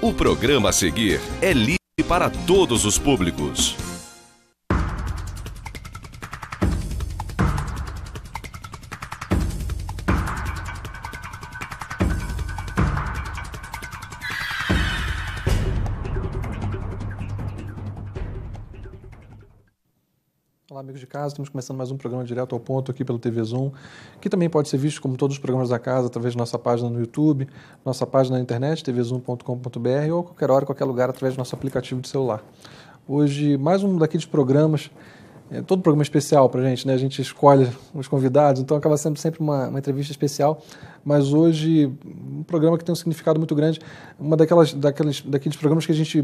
O programa a seguir é livre para todos os públicos. Olá, amigos de casa, estamos começando mais um programa direto ao ponto aqui pelo TV Zoom, que também pode ser visto como todos os programas da casa através da nossa página no YouTube, nossa página na internet, tvzoom.com.br ou a qualquer hora, qualquer lugar, através do nosso aplicativo de celular. Hoje, mais um daqueles programas, todo programa é especial para a gente, né? A gente escolhe os convidados, então acaba sendo sempre uma entrevista especial, mas hoje um programa que tem um significado muito grande, daqueles programas que a gente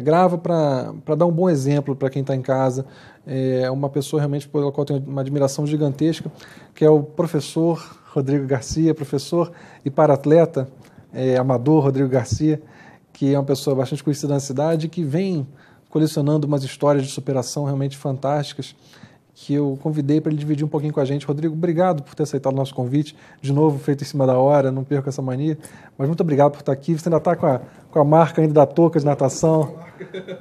grava para dar um bom exemplo para quem está em casa. É uma pessoa realmente pela qual eu tenho uma admiração gigantesca, que é o professor Rodrigo Garcia, professor e para-atleta amador Rodrigo Garcia, que é uma pessoa bastante conhecida na cidade, que vem colecionando umas histórias de superação realmente fantásticas, que eu convidei para ele dividir um pouquinho com a gente. Rodrigo, obrigado por ter aceitado o nosso convite, de novo feito em cima da hora, não perco essa mania, mas muito obrigado por estar aqui. Você ainda está com a marca ainda da touca de natação,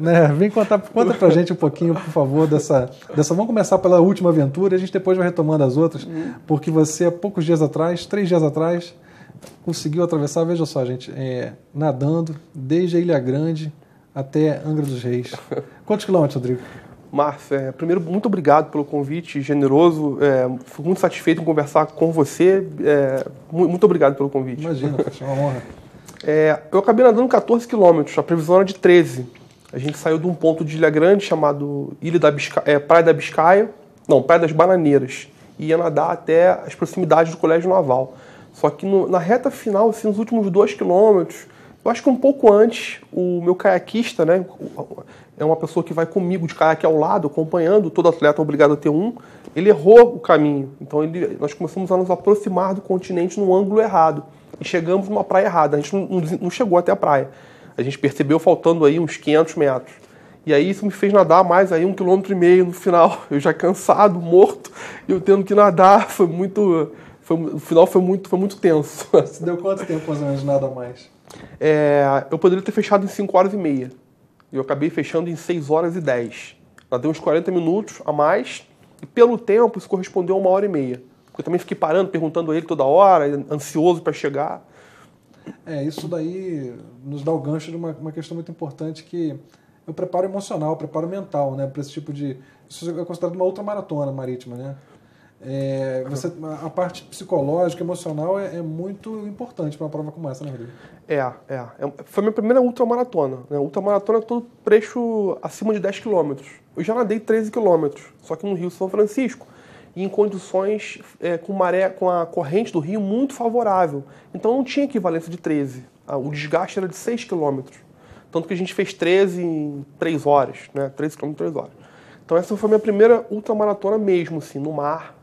né? Vem conta para a gente um pouquinho, por favor, dessa. Vamos começar pela última aventura, a gente depois vai retomando as outras, porque você há poucos dias atrás, 3 dias atrás, conseguiu atravessar, veja só, gente, nadando desde a Ilha Grande até Angra dos Reis. Quantos quilômetros, Rodrigo? Márcio, primeiro, muito obrigado pelo convite generoso. Fico muito satisfeito em conversar com você. Muito obrigado pelo convite. Imagina, é uma honra. Eu acabei nadando 14 quilômetros, a previsão era de 13. A gente saiu de um ponto de Ilha Grande chamado Praia da Biscaia, não, Praia das Bananeiras, e ia nadar até as proximidades do Colégio Naval. Só que na reta final, assim, nos últimos 2 quilômetros, eu acho que um pouco antes, o meu caiaquista, né, é uma pessoa que vai comigo de caiaque ao lado, acompanhando, todo atleta é obrigado a ter um, ele errou o caminho. Então nós começamos a nos aproximar do continente num ângulo errado. E chegamos numa praia errada, a gente não chegou até a praia. A gente percebeu faltando aí uns 500 metros. E aí isso me fez nadar mais aí 1,5 km no final. Eu já cansado, morto, eu tendo que nadar, o final foi muito tenso. Você deu quanto tempo, mais ou menos, nada mais? Eu poderia ter fechado em 5 horas e meia. Eu acabei fechando em 6 horas e 10. Nadei uns 40 minutos a mais, e pelo tempo isso correspondeu a 1 hora e meia. Porque eu também fiquei parando, perguntando a ele toda hora, ansioso para chegar. Isso daí nos dá o gancho de uma questão muito importante, que é o preparo emocional, o preparo mental, né, para esse tipo de... Isso é considerado uma ultramaratona marítima, né? A parte psicológica, emocional é muito importante para uma prova como essa, né, Rodrigo? Foi a minha primeira ultramaratona, né? Ultramaratona é todo trecho acima de 10 km. Eu já nadei 13 km, só que no Rio São Francisco, e em condições com a corrente do rio muito favorável. Então não tinha equivalência de 13. O desgaste era de 6 km. Tanto que a gente fez 13 em 3 horas, né? 13 km em 3 horas. Então essa foi a minha primeira ultramaratona mesmo, assim, no mar.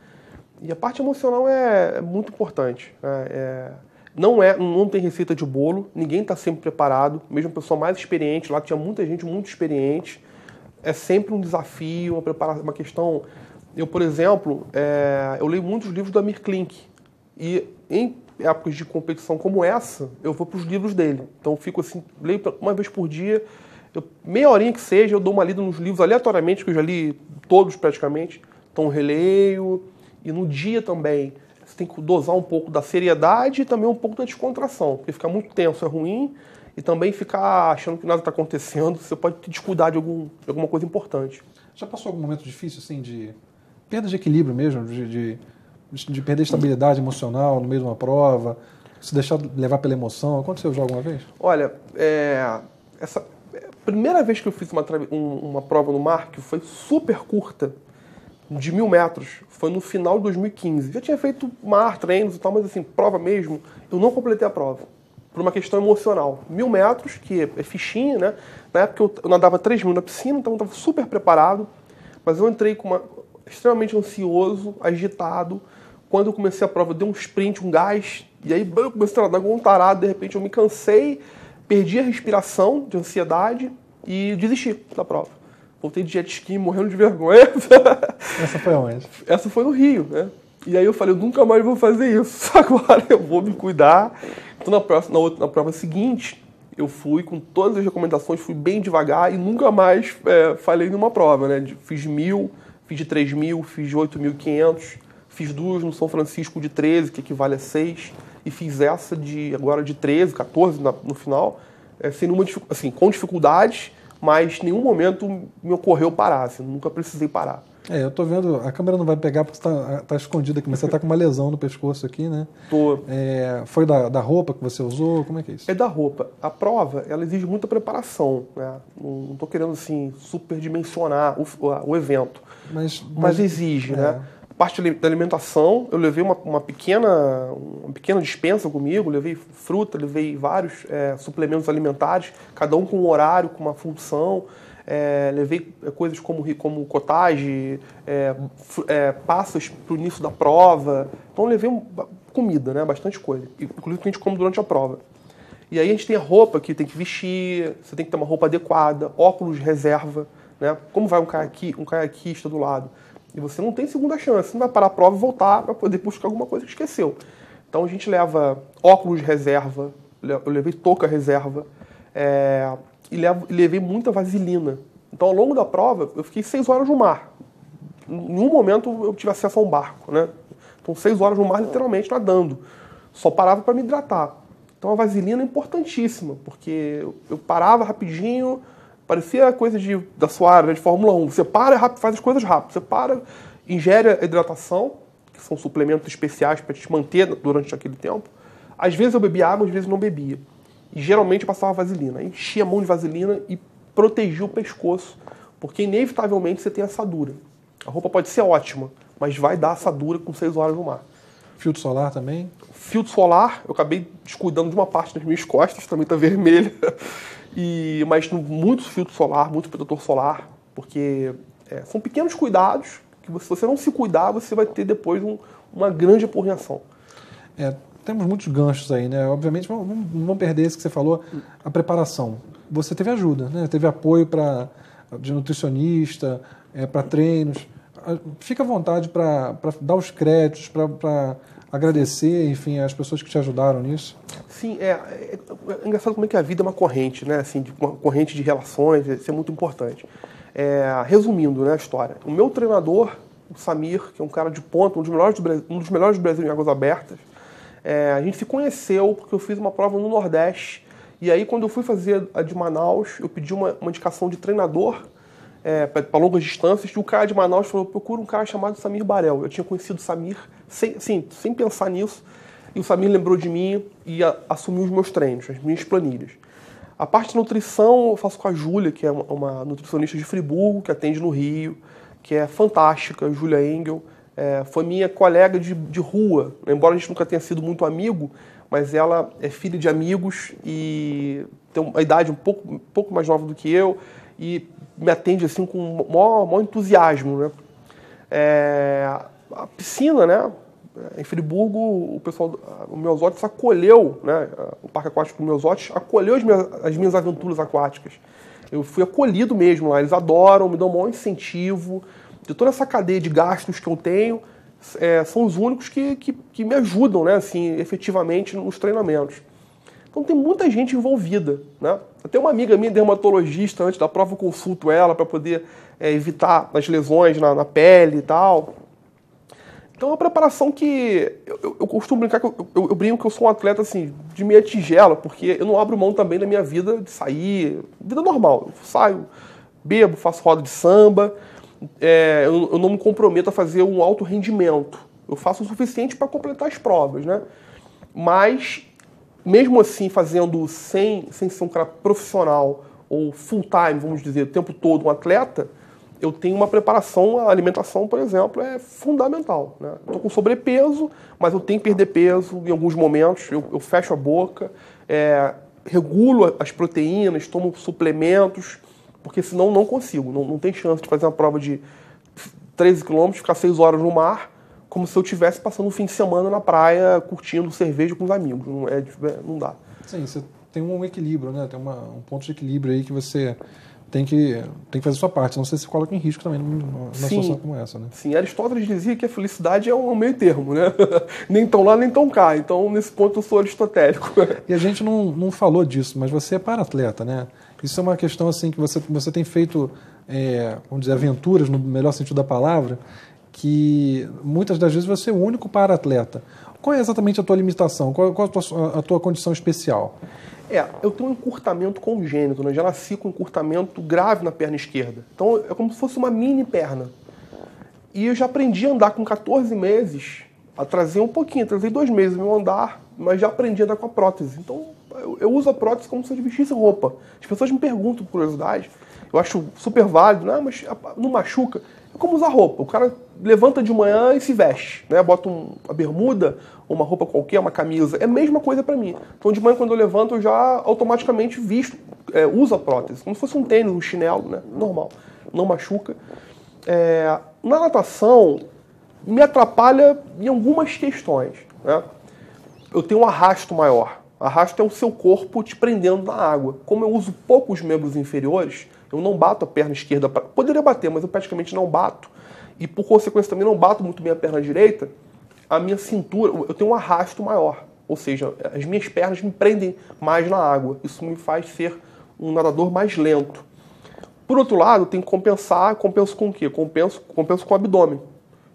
E a parte emocional é muito importante. Não tem receita de bolo, ninguém está sempre preparado, mesmo a pessoa mais experiente, lá tinha muita gente muito experiente. É sempre um desafio, uma questão... Eu, por exemplo, eu leio muitos livros do Amir Klink. E em épocas de competição como essa, eu vou para os livros dele. Então eu fico assim, leio uma vez por dia, meia horinha que seja, eu dou uma lida nos livros aleatoriamente, que eu já li todos praticamente. Então eu releio. E no dia também, você tem que dosar um pouco da seriedade e também um pouco da descontração. Porque ficar muito tenso é ruim, e também ficar achando que nada está acontecendo, você pode te descuidar de alguma coisa importante. Já passou algum momento difícil, assim, de perda de equilíbrio mesmo, de perder estabilidade emocional no meio de uma prova, se deixar levar pela emoção? Aconteceu já alguma vez? Olha, essa primeira vez que eu fiz uma prova no mar, que foi super curta, de 1.000 metros, foi no final de 2015. Já tinha feito mar, treinos e tal, mas assim, prova mesmo, eu não completei a prova. Por uma questão emocional. 1.000 metros, que é fichinha, né? Na época eu nadava 3 mil na piscina, então eu estava super preparado, mas eu entrei extremamente ansioso, agitado. Quando eu comecei a prova, eu dei um sprint, um gás, e aí eu comecei a nadar igual um tarado, de repente eu me cansei, perdi a respiração de ansiedade e desisti da prova. Voltei de jet ski, morrendo de vergonha. Essa foi onde? Essa foi no Rio, né? E aí eu falei, eu nunca mais vou fazer isso. Agora eu vou me cuidar. Então na prova seguinte, eu fui com todas as recomendações, fui bem devagar e nunca mais falhei numa prova, né? Fiz 1.000, fiz de 3.000, fiz de 8.500, fiz 2 no São Francisco de 13, que equivale a 6, e fiz essa agora de 13, 14 no final, sem nenhuma, assim, com dificuldades, mas em nenhum momento me ocorreu parar, assim, nunca precisei parar. Eu tô vendo, a câmera não vai pegar porque você tá escondido aqui, mas você tá com uma lesão no pescoço aqui, né? Tô. Foi da roupa que você usou? Como é que é isso? É da roupa. A prova, ela exige muita preparação, né? Não tô querendo, assim, superdimensionar o evento, mas exige, né? A parte da alimentação, eu levei uma pequena dispensa comigo, levei fruta, levei vários suplementos alimentares, cada um com um horário, com uma função. Levei coisas como cottage, passas para o início da prova. Então levei comida, né? Bastante coisa, inclusive que a gente come durante a prova. E aí a gente tem a roupa que tem que vestir, você tem que ter uma roupa adequada, óculos de reserva, né? Como vai um caiaquista do lado? E você não tem segunda chance, você não vai parar a prova e voltar para poder buscar alguma coisa que esqueceu. Então a gente leva óculos de reserva, eu levei touca reserva, e levei muita vaselina. Então, ao longo da prova, eu fiquei 6 horas no mar. Em nenhum momento eu tive acesso a um barco, né? Então, 6 horas no mar, literalmente, nadando. Só parava para me hidratar. Então, a vaselina é importantíssima, porque eu parava rapidinho, parecia coisa da sua área, de Fórmula 1. Você para e faz as coisas rápido. Você para, ingere a hidratação, que são suplementos especiais para te manter durante aquele tempo. Às vezes eu bebia água, às vezes não bebia. E geralmente eu passava vaselina. Enchia a mão de vaselina e protegia o pescoço, porque inevitavelmente você tem assadura. A roupa pode ser ótima, mas vai dar assadura com 6 horas no mar. Filtro solar também? Filtro solar, eu acabei descuidando de uma parte das minhas costas, também está vermelha. Mas muito filtro solar, muito protetor solar, porque são pequenos cuidados que se você não se cuidar, você vai ter depois uma grande apurreação. Temos muitos ganchos aí, né? Obviamente, não vamos perder esse que você falou, a preparação. Você teve ajuda, né? Teve apoio de nutricionista, para treinos. Fica à vontade para dar os créditos, para agradecer, enfim, as pessoas que te ajudaram nisso. Sim, é engraçado como é que a vida é uma corrente, né? Assim, uma corrente de relações, isso é muito importante. Resumindo, né, a história. O meu treinador, o Samir, que é um cara de ponta, um dos melhores do Brasil em águas abertas, a gente se conheceu porque eu fiz uma prova no Nordeste. E aí, quando eu fui fazer a de Manaus, eu pedi uma indicação de treinador para longas distâncias. E o cara de Manaus falou: procura um cara chamado Samir Barel. Eu tinha conhecido o Samir sem pensar nisso. E o Samir lembrou de mim e assumiu os meus treinos, as minhas planilhas. A parte de nutrição eu faço com a Júlia, que é uma nutricionista de Friburgo, que atende no Rio, que é fantástica, a Júlia Engel. Foi minha colega de rua, embora a gente nunca tenha sido muito amigo, mas ela é filha de amigos e tem uma idade um pouco mais nova do que eu e me atende assim com o maior entusiasmo, né? A piscina, né? Em Friburgo, o pessoal, o Miosotis acolheu, né? O Parque Aquático do Miosotis acolheu as minhas aventuras aquáticas. Eu fui acolhido mesmo lá, eles adoram, me dão um maior incentivo. De toda essa cadeia de gastos que eu tenho, são os únicos que me ajudam, né, assim, efetivamente nos treinamentos. Então tem muita gente envolvida, né? Até uma amiga minha, dermatologista, antes da prova eu consulto ela para poder evitar as lesões na pele e tal. Então é uma preparação que eu costumo brincar que eu brinco que eu sou um atleta assim, de meia tigela, porque eu não abro mão também da minha vida de sair, vida normal. Eu saio, bebo, faço roda de samba. Eu não me comprometo a fazer um alto rendimento. Eu faço o suficiente para completar as provas, né? Mas, mesmo assim, fazendo sem ser um cara profissional ou full time, vamos dizer, o tempo todo um atleta, eu tenho uma preparação, a alimentação, por exemplo, é fundamental, né? Estou com sobrepeso, mas eu tenho que perder peso em alguns momentos, eu fecho a boca, regulo as proteínas, tomo suplementos, porque senão não consigo, não tem chance de fazer uma prova de 13 km, ficar 6 horas no mar, como se eu estivesse passando um fim de semana na praia, curtindo cerveja com os amigos. Não dá. Sim, você tem um equilíbrio, né? Tem um ponto de equilíbrio aí que você tem que fazer a sua parte. Não sei se coloca em risco também numa situação como essa, né? Sim, Aristóteles dizia que a felicidade é um meio termo, né? Nem tão lá, nem tão cá. Então, nesse ponto, eu sou aristotélico. E a gente não falou disso, mas você é para-atleta, né? Isso é uma questão assim que você tem feito, vamos dizer, aventuras, no melhor sentido da palavra, que muitas das vezes você é o único para-atleta. Qual é exatamente a tua limitação? Qual a tua condição especial? Eu tenho um encurtamento congênito, né? Já nasci com um encurtamento grave na perna esquerda. Então é como se fosse uma mini perna. E eu já aprendi a andar com 14 meses, a trazer um pouquinho, trazei 2 meses no meu andar, mas já aprendi a andar com a prótese. Então eu uso a prótese como se eu vestisse roupa. As pessoas me perguntam, por curiosidade, eu acho super válido, né? Mas não machuca. É como usar roupa. O cara levanta de manhã e se veste, né? Bota uma bermuda, uma roupa qualquer, uma camisa. É a mesma coisa pra mim. Então de manhã quando eu levanto eu já automaticamente visto, uso a prótese. Como se fosse um tênis, um chinelo, né? Normal. Não machuca. Na natação me atrapalha em algumas questões, né? Eu tenho um arrasto maior. Arrasto é o seu corpo te prendendo na água. Como eu uso pouco os membros inferiores, eu não bato a perna esquerda. Poderia bater, mas eu praticamente não bato. E por consequência também não bato muito bem a perna direita. A minha cintura, eu tenho um arrasto maior. Ou seja, as minhas pernas me prendem mais na água. Isso me faz ser um nadador mais lento. Por outro lado, eu tenho que compensar. Compenso com o quê? Compenso com o abdômen.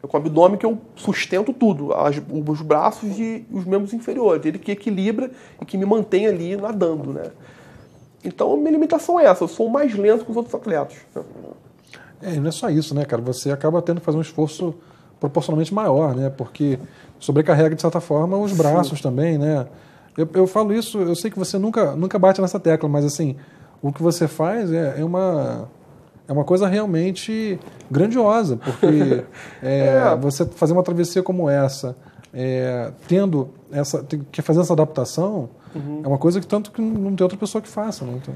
É com o abdômen que eu sustento tudo. Os braços e os membros inferiores. Ele que equilibra e que me mantém ali nadando, né? Então, minha limitação é essa. Eu sou mais lento que os outros atletas. E não é só isso, né, cara? Você acaba tendo que fazer um esforço proporcionalmente maior, né? Porque sobrecarrega, de certa forma, os braços também, né? Eu falo isso, eu sei que você nunca bate nessa tecla, mas assim, o que você faz é uma coisa realmente grandiosa, porque você fazer uma travessia como essa, fazer essa adaptação, é uma coisa que tanto que não tem outra pessoa que faça, né? Então...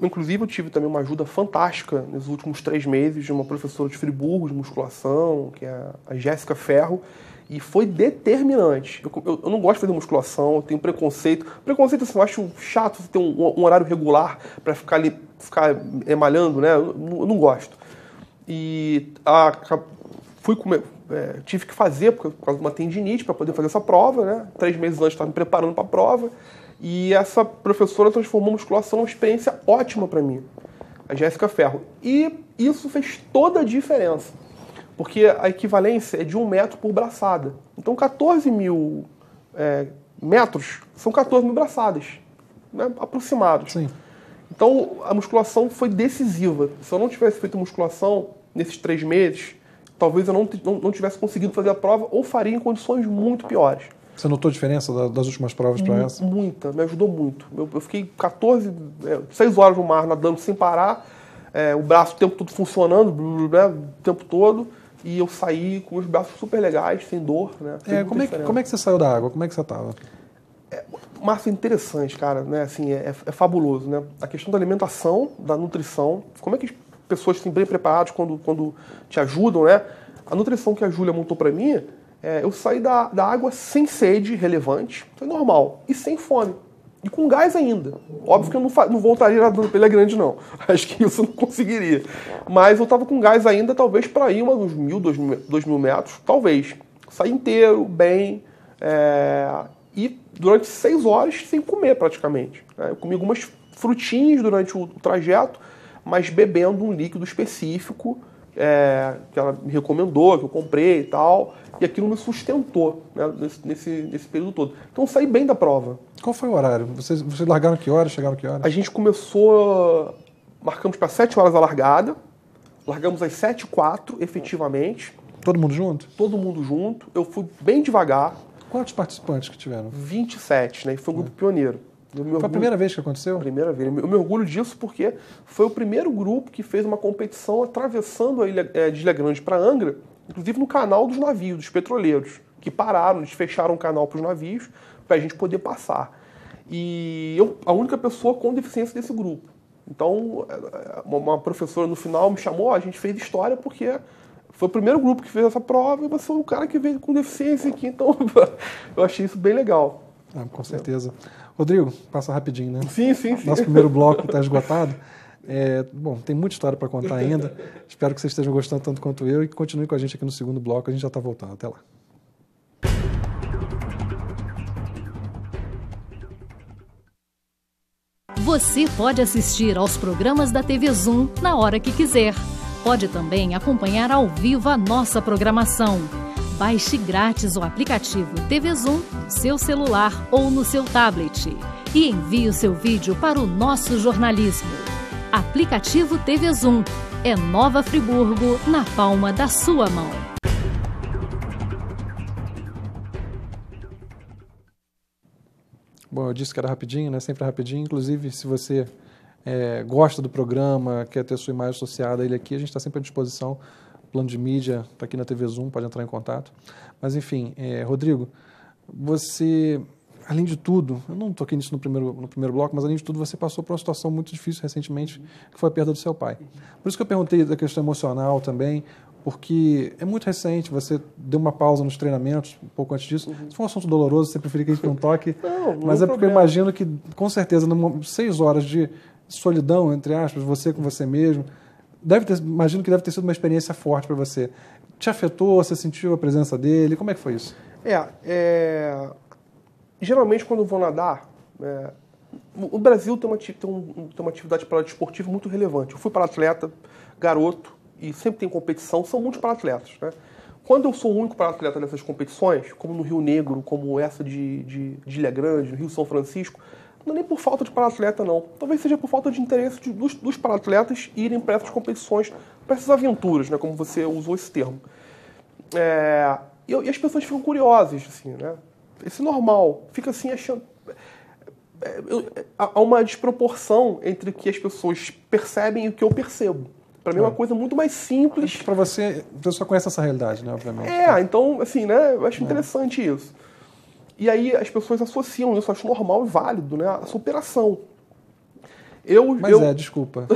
Inclusive eu tive também uma ajuda fantástica nos últimos 3 meses de uma professora de Friburgo de musculação, que é a Jéssica Ferro, e foi determinante. Eu não gosto de fazer musculação, eu tenho preconceito. Preconceito, assim, eu acho chato você ter um horário regular para ficar malhando, né? Eu não gosto. E tive que fazer por causa de uma tendinite para poder fazer essa prova, né? 3 meses antes estava me preparando para a prova. E essa professora transformou a musculação numa experiência ótima para mim, a Jéssica Ferro. E isso fez toda a diferença. Porque a equivalência é de 1 metro por braçada. Então 14 mil metros são 14 mil braçadas, né? Aproximados. Sim. Então a musculação foi decisiva. Se eu não tivesse feito musculação nesses 3 meses, talvez eu não tivesse conseguido fazer a prova ou faria em condições muito piores. Você notou a diferença das últimas provas para essa? Muita, me ajudou muito. Eu fiquei 6 horas no mar nadando sem parar, o braço o tempo todo funcionando, o tempo todo, e eu saí com os braços super legais, sem dor, né? Como é que você saiu da água? Como é que você estava? Márcio, é interessante, cara, né? Assim, é fabuloso, né? A questão da alimentação, da nutrição, como é que as pessoas estão bem preparadas quando te ajudam, né? A nutrição que a Júlia montou para mim, eu saí da água sem sede relevante, foi normal, e sem fome. E com gás ainda. Óbvio que eu não voltaria nadando pela grande, não. Acho que isso eu não conseguiria. Mas eu tava com gás ainda, talvez para ir uns 2.000 metros, talvez. Saí inteiro, bem, e durante 6 horas sem comer praticamente. Eu comi algumas frutinhas durante o trajeto, mas bebendo um líquido específico, que ela me recomendou, que eu comprei e tal, e aquilo me sustentou, né, nesse período todo. Então eu saí bem da prova. Qual foi o horário? Vocês largaram que horas, chegaram que horas? A gente marcamos para 7 horas a largada, largamos às 7h04, efetivamente. Todo mundo junto? Todo mundo junto. Eu fui bem devagar. Quantos participantes que tiveram? 27, né? E foi um grupo pioneiro. Foi a primeira vez que aconteceu? Primeira vez. Eu me orgulho disso porque foi o primeiro grupo que fez uma competição atravessando a ilha de Ilha Grande para Angra, inclusive no canal dos navios, dos petroleiros, que pararam, eles fecharam o canal para os navios para a gente poder passar. E eu, a única pessoa com deficiência desse grupo. Então, uma professora no final me chamou, a gente fez história porque foi o primeiro grupo que fez essa prova e você é o cara que veio com deficiência aqui, então eu achei isso bem legal. Com certeza. Rodrigo, passa rapidinho, né? Sim. Nosso primeiro bloco está esgotado. Bom, tem muita história para contar ainda. Espero que vocês estejam gostando tanto quanto eu e que continue com a gente aqui no segundo bloco. A gente já está voltando. Até lá. Você pode assistir aos programas da TV Zoom na hora que quiser. Pode também acompanhar ao vivo a nossa programação. Baixe grátis o aplicativo TV Zoom no seu celular ou no seu tablet e envie o seu vídeo para o nosso jornalismo. Aplicativo TV Zoom. É Nova Friburgo na palma da sua mão. Bom, eu disse que era rapidinho, né? Sempre rapidinho. Inclusive, se você gosta do programa, quer ter sua imagem associada a ele aqui, a gente está sempre à disposição. O plano de mídia está aqui na TV Zoom, pode entrar em contato. Mas, enfim, Rodrigo, você, além de tudo, eu não toquei nisso no primeiro bloco, mas além de tudo, você passou por uma situação muito difícil recentemente, que foi a perda do seu pai. Por isso que eu perguntei da questão emocional também, porque é muito recente, você deu uma pausa nos treinamentos, um pouco antes disso. Se for um assunto doloroso, você preferia que a gente não toque, mas é porque eu imagino que, com certeza, 6 horas de solidão, entre aspas, você com você mesmo, imagino que deve ter sido uma experiência forte para você. Te afetou? Você sentiu a presença dele? Como é que foi isso? Geralmente, quando eu vou nadar, o Brasil tem uma atividade paradesportiva muito relevante. Eu fui para-atleta, garoto, e sempre tem competição, são muitos para-atletas, né? Quando eu sou o único para-atleta nessas competições, como no Rio Negro, como essa de Ilha Grande, no Rio São Francisco, não é nem por falta de para-atleta, não. Talvez seja por falta de interesse dos para-atletas irem para essas competições, para essas aventuras, né? Como você usou esse termo. E as pessoas ficam curiosas, assim, né? Isso é normal. Fica assim achando... Há uma desproporção entre o que as pessoas percebem e o que eu percebo. Para mim é uma coisa muito mais simples. Para você só conhece essa realidade, né, obviamente. Então, assim, né, eu acho interessante isso. E aí as pessoas associam isso, eu acho normal e válido, né, a superação. Desculpa.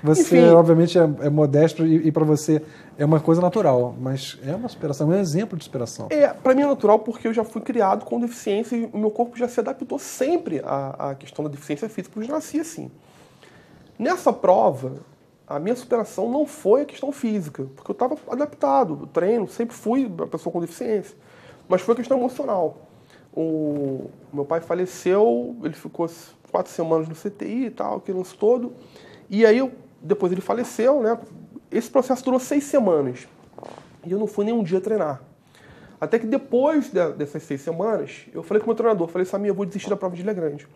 Você obviamente é modesto e para você é uma coisa natural, mas é uma superação, é um exemplo de superação. Para mim é natural porque eu já fui criado com deficiência e o meu corpo já se adaptou sempre à questão da deficiência física, porque eu já nasci assim. Nessa prova, a minha superação não foi a questão física, porque eu estava adaptado, eu treino, sempre fui uma pessoa com deficiência, mas foi a questão emocional. O meu pai faleceu, ele ficou 4 semanas no CTI e tal, aquele lance todo, e aí depois ele faleceu, né? Esse processo durou 6 semanas, e eu não fui nem um dia treinar. Até que depois dessas 6 semanas, eu falei com o meu treinador, falei, Samir, eu vou desistir da prova de Ilha Grande.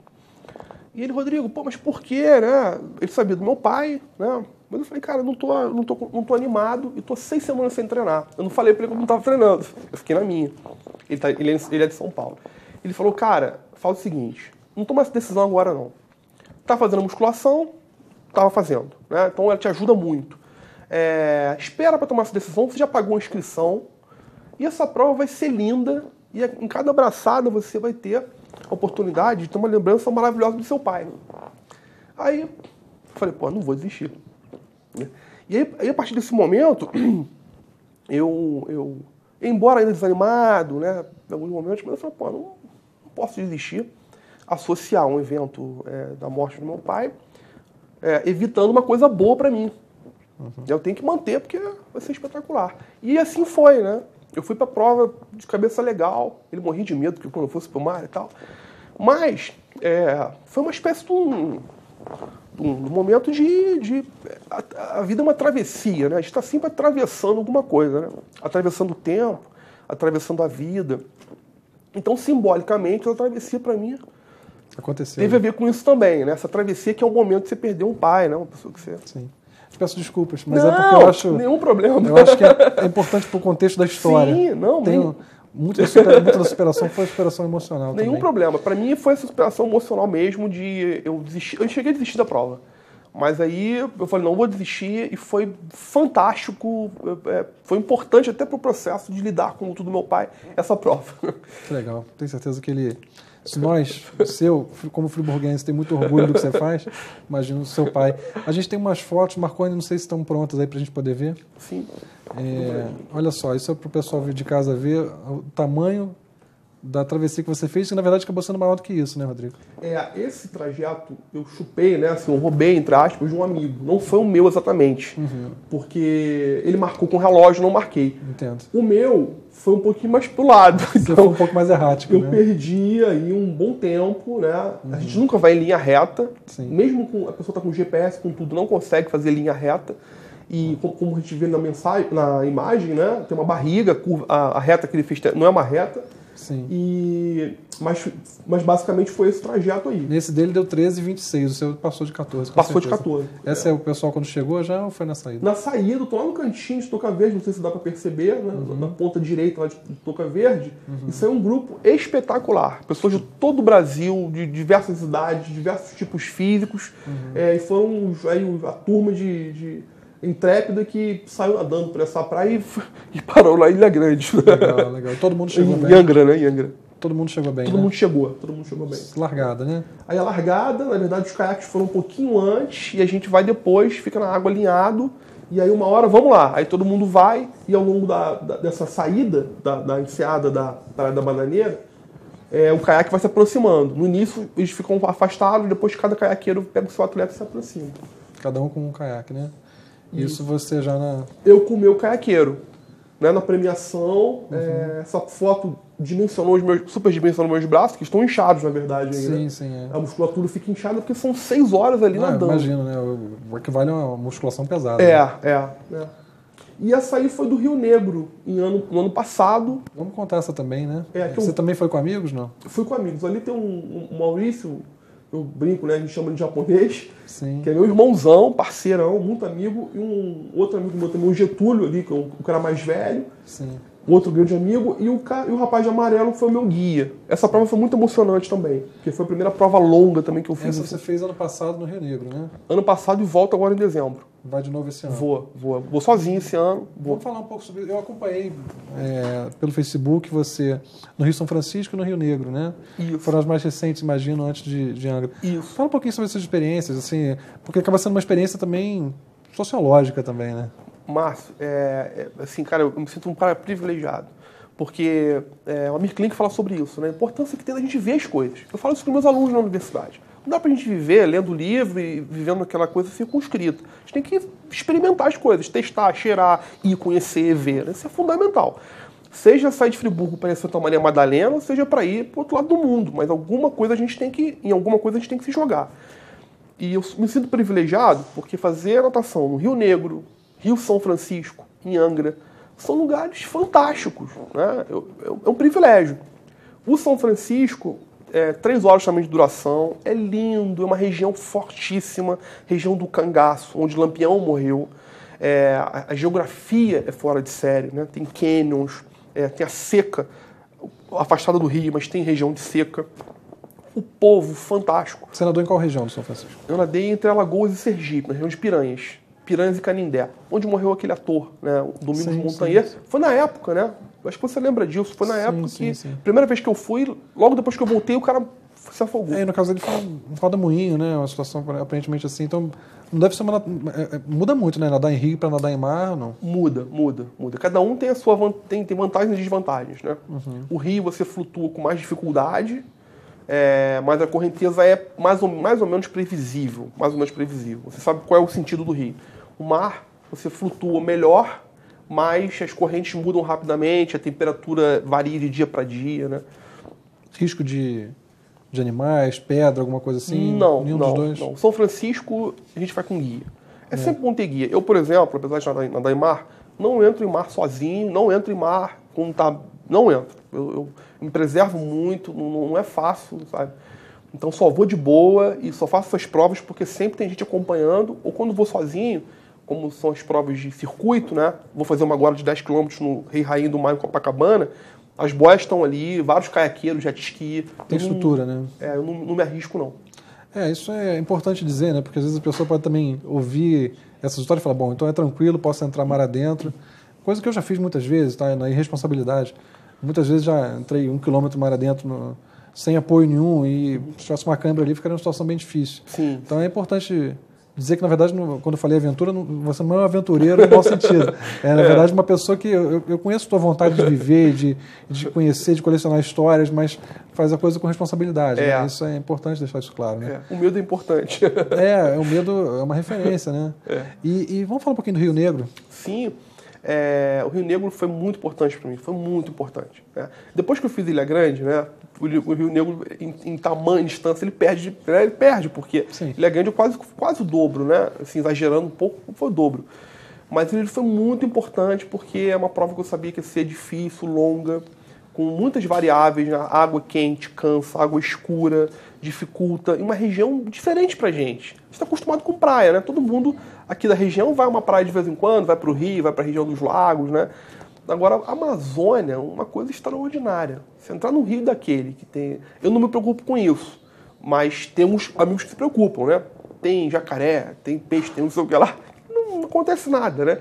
E ele, Rodrigo, mas por quê, né? Ele sabia do meu pai, né? Mas eu falei, cara, não tô animado e tô 6 semanas sem treinar. Eu não falei pra ele que eu não tava treinando. Eu fiquei na minha. Ele é de São Paulo. Ele falou, cara, fala o seguinte, não toma essa decisão agora não. Tá fazendo musculação, tava fazendo, né? Então ela te ajuda muito. Espera pra tomar essa decisão, você já pagou a inscrição e essa prova vai ser linda e em cada abraçada você vai ter a oportunidade de ter uma lembrança maravilhosa do seu pai. Aí eu falei, não vou desistir. E aí a partir desse momento, eu embora ainda desanimado, né, em alguns momentos, mas eu falei, não posso desistir, associar um evento da morte do meu pai, evitando uma coisa boa para mim. Eu tenho que manter porque vai ser espetacular. E assim foi, né? Eu fui para a prova de cabeça legal, ele morria de medo que quando eu fosse pro mar e tal. Mas foi uma espécie de um momento a vida é uma travessia, né? A gente está sempre atravessando alguma coisa, né? Atravessando o tempo, atravessando a vida. Então, simbolicamente, a travessia para mim aconteceu. Teve a ver com isso também, né? Essa travessia que é o momento de você perder um pai, né? Uma pessoa que você... Sim. Eu peço desculpas, mas não, é porque eu acho... nenhum problema. Eu acho que é importante para o contexto da história. Sim, não... Muita da superação foi a superação emocional nenhum também. Problema. Para mim foi essa superação emocional mesmo de eu desistir. Eu cheguei a desistir da prova. Mas aí eu falei, não vou desistir, e foi fantástico, foi importante até para o processo de lidar com tudo do meu pai, essa prova. Que legal. Tenho certeza que ele... Se nós, como friburguense, tem muito orgulho do que você faz, imagina o seu pai. A gente tem umas fotos, Marconi, não sei se estão prontas aí para a gente poder ver. Sim. Olha só, isso é para o pessoal de casa ver o tamanho da travessia que você fez, que na verdade acabou sendo maior do que isso, né, Rodrigo? Esse trajeto eu chupei, né, assim, eu roubei, entre aspas, de um amigo. Não foi o meu exatamente, porque ele marcou com relógio, não marquei. Entendo. O meu foi um pouquinho mais pro lado. Você foi um pouco mais errático, eu né? perdi aí um bom tempo, né? A gente nunca vai em linha reta. Sim. Mesmo com a pessoa tá com GPS, com tudo, não consegue fazer linha reta. E como a gente vê na imagem, né? Tem uma barriga, curva, a reta que ele fez não é uma reta. Sim. Mas basicamente foi esse trajeto aí. Nesse dele deu 13,26, o seu passou de 14. Passou de 14. Essa é o pessoal quando chegou já ou foi na saída? Na saída, eu tô lá no cantinho de Toca Verde, não sei se dá pra perceber, né? Na ponta direita lá de Toca Verde. Isso é um grupo espetacular. Pessoas de todo o Brasil, de diversas idades, diversos tipos físicos. E foram aí a turma de intrépida que saiu nadando por essa praia e parou lá em Ilha Grande. Legal, legal. Todo mundo chegou bem. Em Angra, né? Em Angra. Todo mundo chegou bem, Todo mundo chegou bem. Largada, né? Aí a largada, na verdade, os caiaques foram um pouquinho antes e a gente vai depois, fica na água alinhado e aí uma hora, vamos lá. Aí todo mundo vai e ao longo dessa saída, da enseada da Praia da Bananeira, o caiaque vai se aproximando. No início, eles ficam afastados, depois cada caiaqueiro pega o seu atleta e se aproxima. Cada um com um caiaque, né? Isso você já na... Eu com o meu caiaqueiro. Né, na premiação, essa foto superdimensionou meus braços, que estão inchados, na verdade. Aí, sim, né? sim. A musculatura fica inchada porque são 6 horas ali nadando. Imagino, né? O equivale a uma musculação pesada. Né? E essa aí foi do Rio Negro, no ano passado. Vamos contar essa também, né? Você também foi com amigos, não? Eu fui com amigos. Ali tem um Maurício, eu brinco, né? A gente chama de japonês. Sim. Que é meu irmãozão, parceirão, muito amigo. E um outro amigo meu também, o Getúlio ali, que é o cara mais velho. Sim. Outro grande amigo. E o rapaz de amarelo foi o meu guia. Essa prova foi muito emocionante também. Porque foi a primeira prova longa também que eu fiz. Essa você fez ano passado no Rio Negro, né? Ano passado e volto agora em dezembro. Vai de novo esse ano? Vou sozinho esse ano. Vamos falar um pouco sobre isso. Eu acompanhei pelo Facebook você no Rio São Francisco e no Rio Negro, né? Isso. Foram as mais recentes, imagino, antes de Angra. Isso. Fala um pouquinho sobre essas experiências, assim, porque acaba sendo uma experiência também sociológica também, né? Márcio, assim, cara, eu me sinto um cara privilegiado. Porque o Amir Klink fala sobre isso, né? A importância que tem da gente ver as coisas. Eu falo isso com meus alunos na universidade. Não dá pra gente viver lendo livro e vivendo aquela coisa circunscrita. A gente tem que experimentar as coisas, testar, cheirar, ir conhecer, ver. Isso é fundamental. Seja sair de Friburgo para ir a Santa Maria Madalena, ou seja para ir para o outro lado do mundo. Mas em alguma coisa a gente tem que se jogar. E eu me sinto privilegiado porque fazer natação no Rio Negro, Rio São Francisco, em Angra, são lugares fantásticos, né? É um privilégio. O São Francisco, 3 horas também de duração, é lindo, é uma região fortíssima, região do Cangaço, onde Lampião morreu. A geografia é fora de série, né? Tem canyons, tem a seca, afastada do rio, mas tem região de seca. O povo, fantástico. Você nadou em qual região do São Francisco? Eu nadei entre Alagoas e Sergipe, na região de Piranhas e Canindé, onde morreu aquele ator, né, o Domingos Montanher. Foi na época, né? Eu acho que você lembra disso. Foi na época que... Primeira vez que eu fui, logo depois que eu voltei, o cara se afogou. No caso dele foi um roda-moinho, né? Uma situação aparentemente assim. Então, não deve ser uma... muda muito, né? Nadar em rio para nadar em mar, não? Muda. Cada um tem a sua tem vantagens e desvantagens, né? O rio você flutua com mais dificuldade, mas a correnteza é mais ou menos previsível. Você sabe qual é o sentido do rio. O mar, você flutua melhor, mas as correntes mudam rapidamente, a temperatura varia de dia para dia, né? Risco de animais, pedra, alguma coisa assim? Nenhum dos dois? Não. São Francisco, a gente vai com guia. Sempre bom ter guia. Eu, por exemplo, apesar de nadar em mar, não entro em mar sozinho, não entro em mar quando tá... Não entro. Eu me preservo muito, não é fácil, sabe? Então só vou de boa e só faço essas provas porque sempre tem gente acompanhando, ou quando vou sozinho, como são as provas de circuito, né? Vou fazer uma agora de 10 km no Rei Rainha do Mar em Copacabana, as boias estão ali, vários caiaqueiros, jet ski. Tem estrutura, né? Eu não me arrisco, não. Isso é importante dizer, né? Porque às vezes a pessoa pode também ouvir essas histórias e falar, bom, então é tranquilo, posso entrar mar adentro. Coisa que eu já fiz muitas vezes, tá? Na irresponsabilidade. Muitas vezes já entrei 1 quilômetro mar adentro sem apoio nenhum e se tivesse uma câimbra ali, ficaria uma situação bem difícil. Sim. Então é importante dizer que, na verdade, quando eu falei aventura, você não é um aventureiro no mau sentido. Na verdade, uma pessoa que eu conheço a tua vontade de viver, de conhecer, de colecionar histórias, mas faz a coisa com responsabilidade. Né? Isso é importante deixar isso claro. Né? O medo é importante. O medo é uma referência, né? E vamos falar um pouquinho do Rio Negro? Sim. O Rio Negro foi muito importante para mim, foi muito importante. Né? Depois que eu fiz Ilha Grande, né, o Rio Negro, em tamanho, em distância, ele perde, porque Sim. Ilha Grande é quase o dobro, né? Assim, exagerando um pouco, foi o dobro. Mas ele foi muito importante porque é uma prova que eu sabia que ia ser difícil, longa, com muitas variáveis, né? Água quente, cansa, água escura, dificulta, em uma região diferente pra gente. A gente está acostumado com praia, né? Todo mundo aqui da região vai a uma praia de vez em quando, vai para o Rio, vai para a região dos lagos, né? Agora, a Amazônia é uma coisa extraordinária. Você entrar num rio daquele que tem... Eu não me preocupo com isso, mas temos amigos que se preocupam, né? Tem jacaré, tem peixe, tem não sei o que lá. Não acontece nada, né?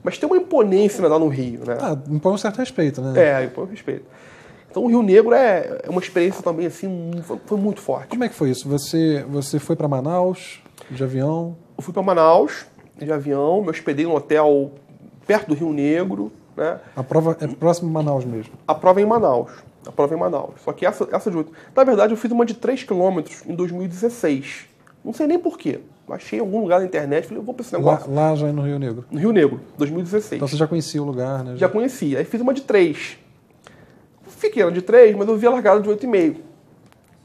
Mas tem uma imponência nadar no rio, né? Impõe um certo respeito, né? Impõe um respeito. Então, o Rio Negro é uma experiência também, assim, foi muito forte. Como é que foi isso? Você foi para Manaus de avião? Eu fui para Manaus de avião, me hospedei num hotel perto do Rio Negro, né? A prova é próximo de Manaus mesmo? A prova é em Manaus. Só que essa de 8... Na verdade, eu fiz uma de 3 km em 2016. Não sei nem porquê. Achei em algum lugar na internet, falei, eu vou para esse negócio. Lá já é no Rio Negro? No Rio Negro, 2016. Então você já conhecia o lugar, né? Já conhecia. Aí fiz uma de 3. Fiquei na de 3, mas eu vi a largada de 8,5.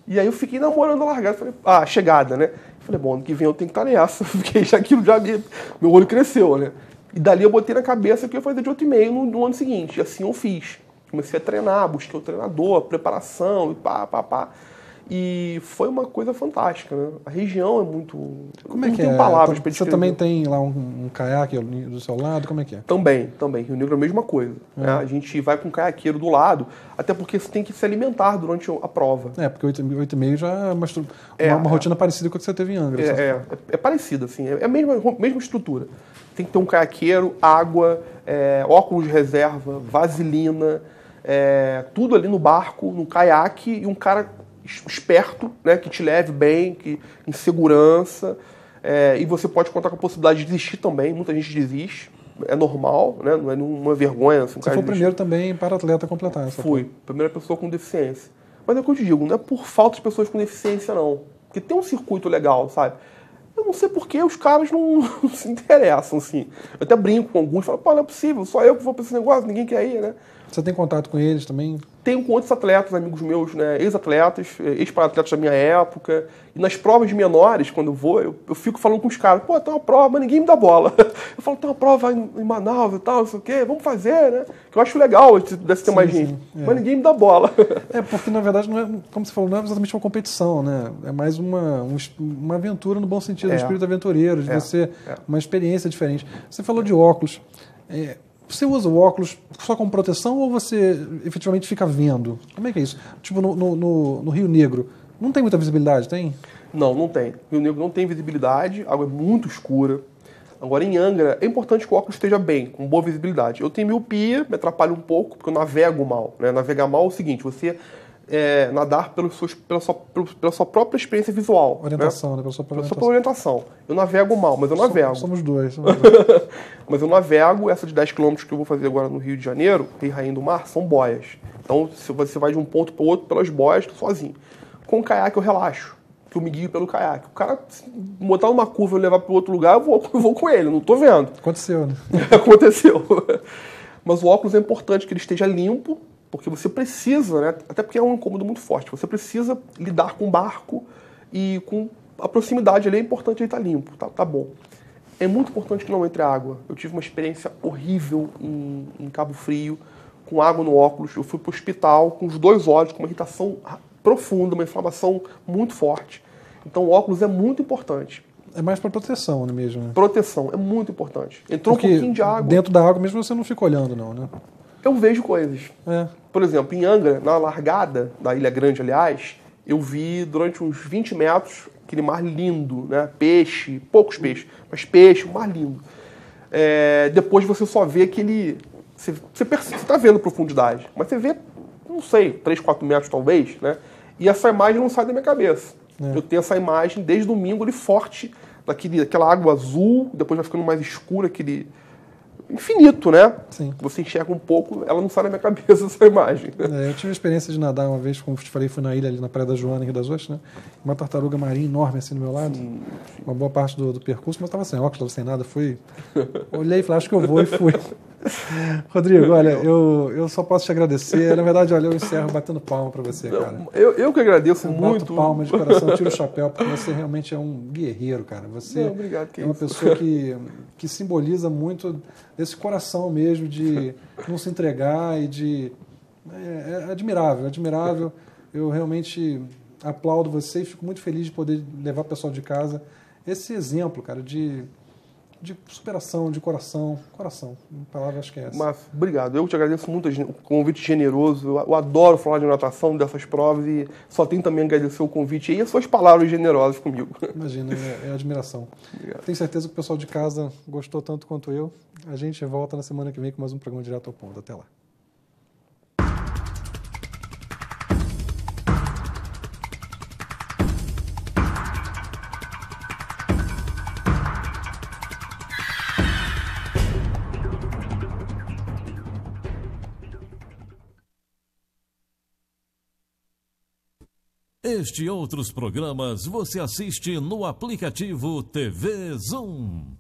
E aí eu fiquei namorando a largada. Falei, a chegada, né? Falei, bom, ano que vem eu tenho que estar nessa. Porque meu olho cresceu, né? E dali eu botei na cabeça que eu ia fazer de 8,5 no ano seguinte. E assim eu fiz. Comecei a treinar, busquei o treinador, preparação e pá. E foi uma coisa fantástica, né? A região é muito... Como é que não tem palavras para descrever. Você também tem lá um caiaque do seu lado? Como é que é? Também. Rio Negro é a mesma coisa. Né? A gente vai com um caiaqueiro do lado, até porque você tem que se alimentar durante a prova. Porque 8,5 já é uma rotina parecida com a que você teve em Angra. É parecida, assim. É a mesma estrutura. Tem que ter um caiaqueiro, água, óculos de reserva, vaselina, tudo ali no barco, no caiaque, e um cara esperto, né, que te leve bem, em segurança, e você pode contar com a possibilidade de desistir também. Muita gente desiste, é normal, né, não é nenhuma vergonha. Assim, você foi o primeiro também para atleta a completar essa Fui, primeira pessoa com deficiência. Mas é o que eu te digo, não é por falta de pessoas com deficiência, não. Porque tem um circuito legal, sabe? Eu não sei por que os caras não se interessam, assim. Eu até brinco com alguns, falo, não é possível, só eu que vou para esse negócio, ninguém quer ir, né? Você tem contato com eles também? Tenho com outros atletas, amigos meus, né, ex-atletas, ex-para-atletas da minha época. E nas provas menores, quando eu vou, eu fico falando com os caras, tem uma prova, mas ninguém me dá bola. Eu falo, tem uma prova em Manaus e tal, não sei o quê, vamos fazer, né? Que eu acho legal se pudesse ter mais gente. Mas ninguém me dá bola. Porque na verdade, não é, como você falou, não é exatamente uma competição, né? É mais uma aventura no bom sentido, um espírito aventureiro, de você, uma experiência diferente. Você falou de óculos. Você usa o óculos só como proteção ou você efetivamente fica vendo? Como é que é isso? Tipo, no Rio Negro, não tem muita visibilidade, tem? Não tem. Rio Negro não tem visibilidade, a água é muito escura. Agora, em Angra, é importante que o óculos esteja bem, com boa visibilidade. Eu tenho miopia, me atrapalha um pouco, porque eu navego mal. Né? Navegar mal é o seguinte, você nadar pela sua própria experiência visual. Orientação, né? Pela sua própria orientação. Eu navego mal, mas eu navego. Somos dois. Mas eu navego, essa de 10 km que eu vou fazer agora no Rio de Janeiro, Rei Rainha do Mar, são boias. Então, se você vai de um ponto para o outro pelas boias, sozinho. Com o caiaque eu relaxo, que eu me guio pelo caiaque. O cara, se botar numa curva e levar para outro lugar, eu vou com ele, não estou vendo. Aconteceu, né? Aconteceu. Mas o óculos é importante que ele esteja limpo, porque você precisa, né? Até porque é um incômodo muito forte, você precisa lidar com o barco e com a proximidade ali, é importante ele estar limpo, tá bom. É muito importante que não entre água. Eu tive uma experiência horrível em Cabo Frio, com água no óculos. Eu fui para o hospital com os 2 olhos, com uma irritação profunda, uma inflamação muito forte. Então o óculos é muito importante. É mais para proteção, não é mesmo? Né? Proteção, é muito importante. Entrou porque um pouquinho de água. Dentro da água mesmo você não fica olhando, não, né? Eu vejo coisas. Por exemplo, em Angra, na largada da Ilha Grande, aliás, eu vi durante uns 20 metros aquele mar lindo, né? Peixe, poucos peixes, mas peixe, um mar lindo. Depois você só vê aquele... Você está vendo profundidade, mas você vê, não sei, 3, 4 metros talvez, né? E essa imagem não sai da minha cabeça. Eu tenho essa imagem desde domingo ali forte daquela água azul, depois vai ficando mais escura, aquele infinito, né? Sim. Você enxerga um pouco, ela não sai na minha cabeça essa imagem. Eu tive a experiência de nadar uma vez, como te falei, fui na ilha ali na Praia da Joana, em Rio das Ostras, né? Uma tartaruga marinha enorme assim do meu lado, uma boa parte do percurso, mas estava sem óculos, sem nada, fui, olhei e falei, acho que eu vou e fui. Rodrigo, olha, eu só posso te agradecer, na verdade, olha, eu encerro batendo palma para você, cara. Eu que agradeço muito. Bato palma de coração, tiro o chapéu, porque você realmente é um guerreiro, cara. Você obrigado, é uma pessoa que simboliza muito desse coração mesmo de não se entregar e de... É admirável, admirável. Eu realmente aplaudo você e fico muito feliz de poder levar o pessoal de casa esse exemplo, cara, de superação, de coração. Coração, a palavra acho que é essa. Mas, obrigado. Eu te agradeço muito o convite generoso. Eu adoro falar de natação, dessas provas, e só tenho também a agradecer o convite e as suas palavras generosas comigo. Imagina, é admiração. Obrigado. Tenho certeza que o pessoal de casa gostou tanto quanto eu. A gente volta na semana que vem com mais um programa Direto ao Ponto. Até lá. Este e outros programas você assiste no aplicativo TV Zoom.